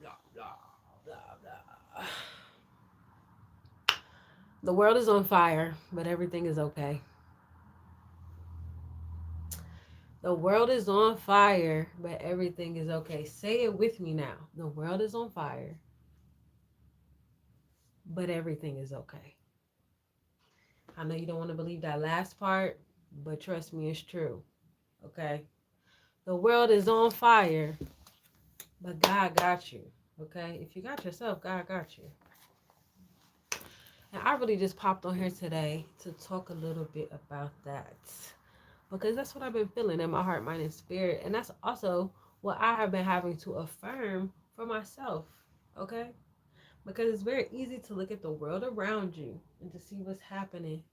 blah, blah, blah, blah, blah. The world is on fire, but everything is okay. The world is on fire, but everything is okay. Say it with me now. The world is on fire, but everything is okay. I know you don't want to believe that last part, but trust me, it's true. Okay? The world is on fire, but God got you. Okay? If you got yourself, God got you. And I really just popped on here today to talk a little bit about that. Because that's what I've been feeling in my heart, mind, and spirit. And that's also what I have been having to affirm for myself. Okay? Because it's very easy to look at the world around you and to see what's happening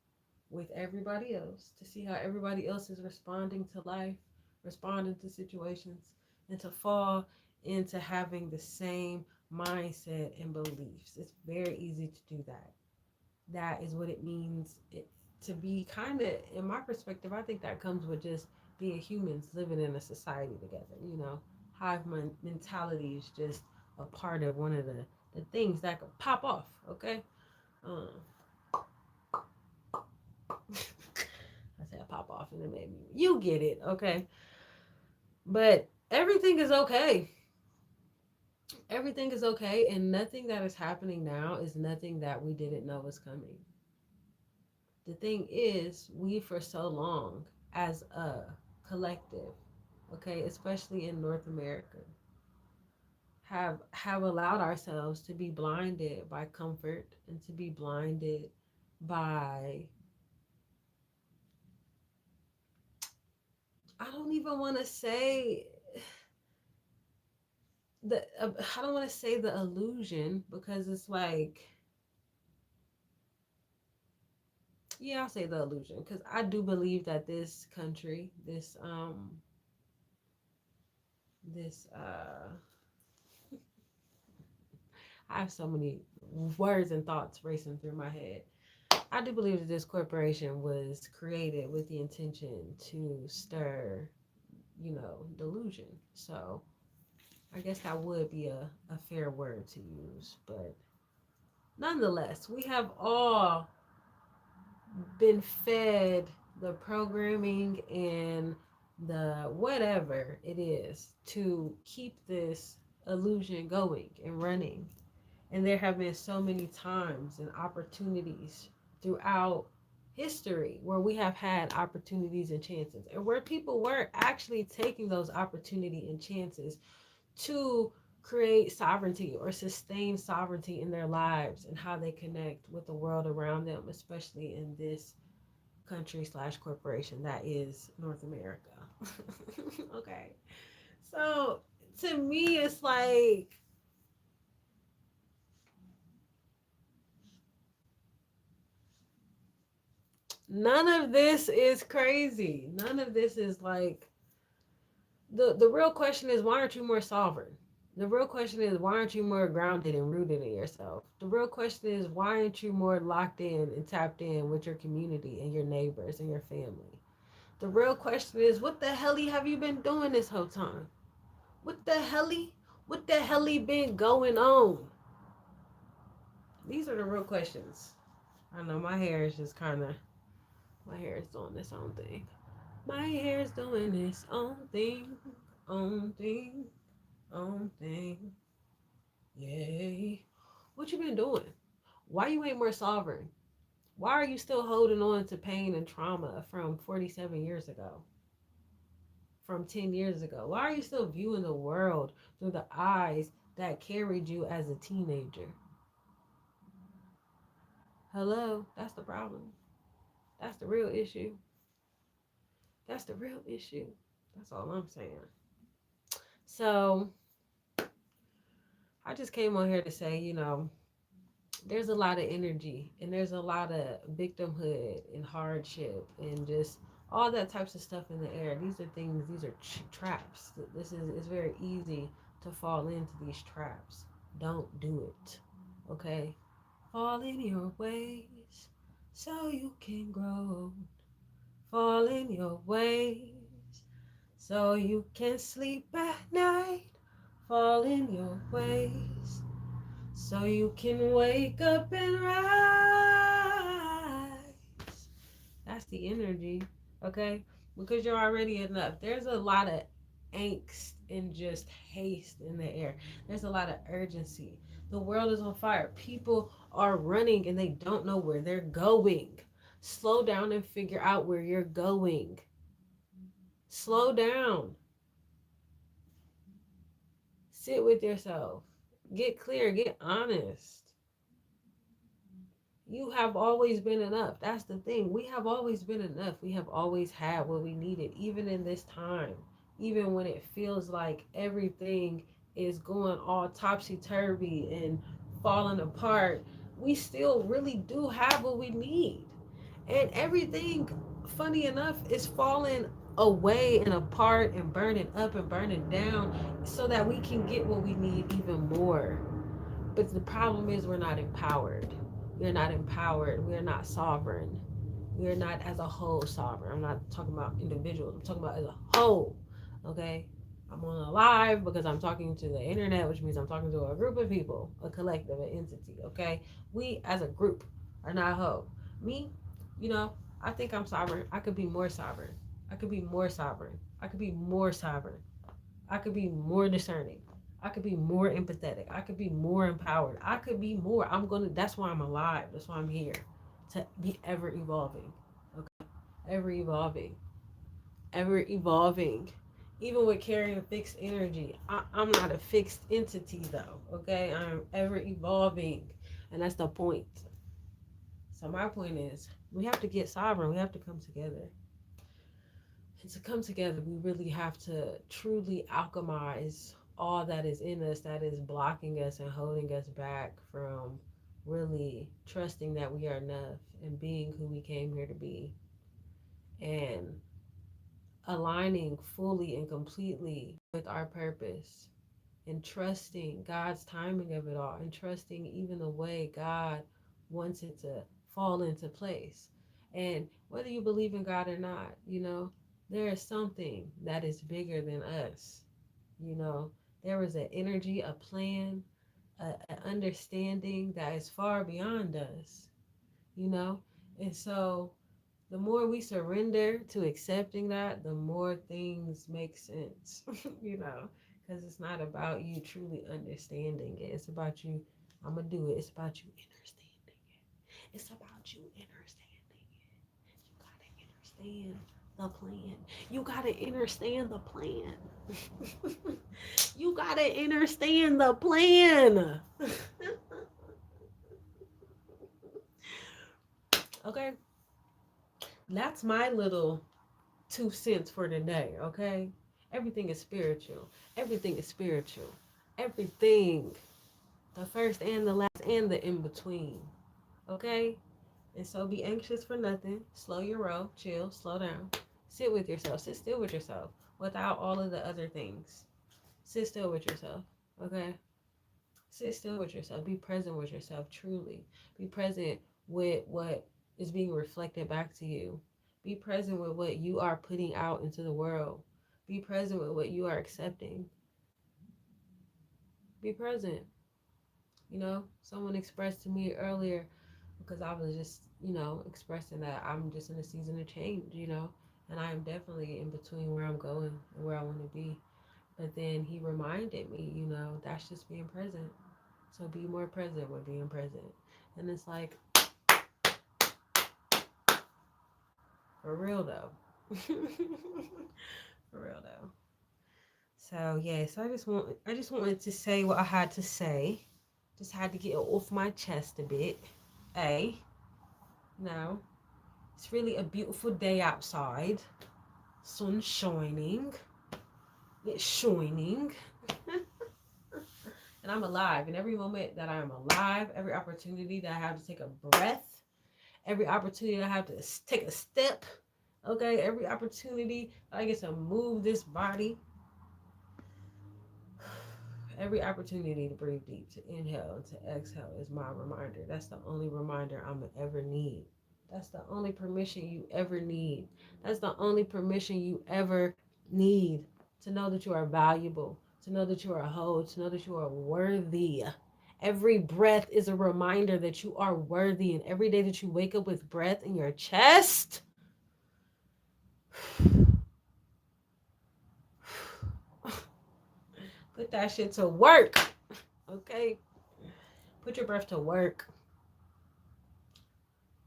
with everybody else, to see how everybody else is responding to life, responding to situations, and to fall into having the same mindset and beliefs. It's very easy to do that. That is what it means to be kind of, in my perspective, I think that comes with just being humans living in a society together. Hive mentality is just a part of one of the things that could pop off, okay? Um, I said pop off and it made me, you get it, okay? But everything is okay. Everything is okay, and nothing that is happening now is nothing that we didn't know was coming. The thing is, we for so long as a collective, okay, especially in North America, have allowed ourselves to be blinded by comfort and to be blinded by, I don't even want to say I don't want to say the illusion, because it's like, yeah, I'll say the illusion, because I do believe that this country, this I have so many words and thoughts racing through my head. I do believe that this corporation was created with the intention to stir, delusion. So I guess that would be a fair word to use. But nonetheless, we have all been fed the programming and the whatever it is to keep this illusion going and running. And there have been so many times and opportunities throughout history where we have had opportunities and chances, and where people were actually taking those opportunity and chances to create sovereignty or sustain sovereignty in their lives and how they connect with the world around them, especially in this country slash corporation that is North America. Okay. So to me, it's like, none of this is crazy. None of this is like, the real question is, why aren't you more sovereign? The real question is, why aren't you more grounded and rooted in yourself? The real question is, why aren't you more locked in and tapped in with your community and your neighbors and your family? The real question is, what the hell have you been doing this whole time? What the hell? What the hell been going on? These are the real questions. I know my hair is just kind of, my hair is doing its own thing. My hair is doing its own thing, own thing. Yay. What you been doing? Why you ain't more sovereign? Why are you still holding on to pain and trauma from 47 years ago? From 10 years ago? Why are you still viewing the world through the eyes that carried you as a teenager? Hello? That's the problem. That's the real issue. That's the real issue. That's all I'm saying. So, I just came on here to say, there's a lot of energy and there's a lot of victimhood and hardship and just all that types of stuff in the air. These are things, these are traps. This is, it's very easy to fall into these traps. Don't do it. Okay? Fall in your ways so you can grow. Fall in your ways so you can sleep at night. fall in your ways so you can wake up and rise. That's the energy, okay? Because you're already enough. There's a lot of angst and just haste in the air. There's a lot of urgency. The world is on fire. People are running and they don't know where they're going. Slow down and figure out where you're going. Slow down. Sit with yourself. Get clear. Get honest. You have always been enough. That's the thing. We have always been enough. We have always had what we needed, even in this time. Even when it feels like everything is going all topsy turvy and falling apart, we still really do have what we need. And everything, funny enough, is falling away and apart and burning up and burning down so that we can get what we need even more. But the problem is we're not empowered. We're not empowered. We're not sovereign. We're not as a whole sovereign. I'm not talking about individuals. I'm talking about as a whole. Okay? I'm on a live because I'm talking to the internet, which means I'm talking to a group of people, a collective, an entity. Okay? We as a group are not whole. Me, I think I'm sovereign. I could be more sovereign. I could be more sovereign. I could be more sovereign. I could be more discerning. I could be more empathetic. I could be more empowered. I could be more. That's why I'm alive. That's why I'm here. To be ever evolving. Okay. Ever evolving. Ever evolving. Even with carrying fixed energy, I'm not a fixed entity though. Okay. I'm ever evolving. And that's the point. So my point is we have to get sovereign. We have to come together. And to come together, we really have to truly alchemize all that is in us that is blocking us and holding us back from really trusting that we are enough and being who we came here to be and aligning fully and completely with our purpose and trusting God's timing of it all and trusting even the way God wants it to fall into place. And whether you believe in God or not, there is something that is bigger than us. You know, there is an energy, a plan, an understanding that is far beyond us, you know? And so the more we surrender to accepting that, the more things make sense, because it's not about you truly understanding it. It's about you, I'm going to do it. It's about you understanding it. It's about you understanding it. You got to understand the plan. You got to understand the plan. You got to understand the plan. Okay? That's my little 2 cents for today, okay? Everything is spiritual. Everything is spiritual. Everything. The first and the last and the in between. Okay? And so be anxious for nothing. Slow your roll. Chill. Slow down. Sit with yourself. Sit still with yourself without all of the other things. Sit still with yourself. Okay? Sit still with yourself. Be present with yourself, truly. Be present with what is being reflected back to you. Be present with what you are putting out into the world. Be present with what you are accepting. Be present. Someone expressed to me earlier because I was just, expressing that I'm just in a season of change, and I am definitely in between where I'm going and where I want to be. But then he reminded me, that's just being present. So be more present with being present. And it's like, for real though. For real though. So yeah, so I just wanted to say what I had to say. Just had to get it off my chest a bit. Now, it's really a beautiful day outside. Sun shining. It's shining. And I'm alive. And every moment that I am alive, every opportunity that I have to take a breath, every opportunity that I have to take a step, okay, every opportunity I get to move this body, every opportunity to breathe deep, to inhale and to exhale is my reminder. That's the only reminder I'm gonna ever need. That's the only permission you ever need. That's the only permission you ever need to know that you are valuable, to know that you are whole, to know that you are worthy. Every breath is a reminder that you are worthy. And every day that you wake up with breath in your chest, put that shit to work. Okay? Put your breath to work.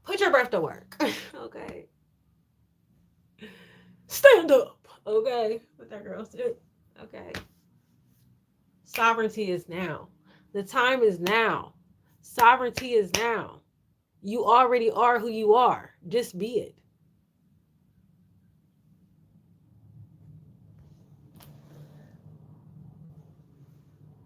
Put your breath to work. Okay? Stand up. Okay? What that girl said. Okay? Sovereignty is now. The time is now. Sovereignty is now. You already are who you are. Just be it.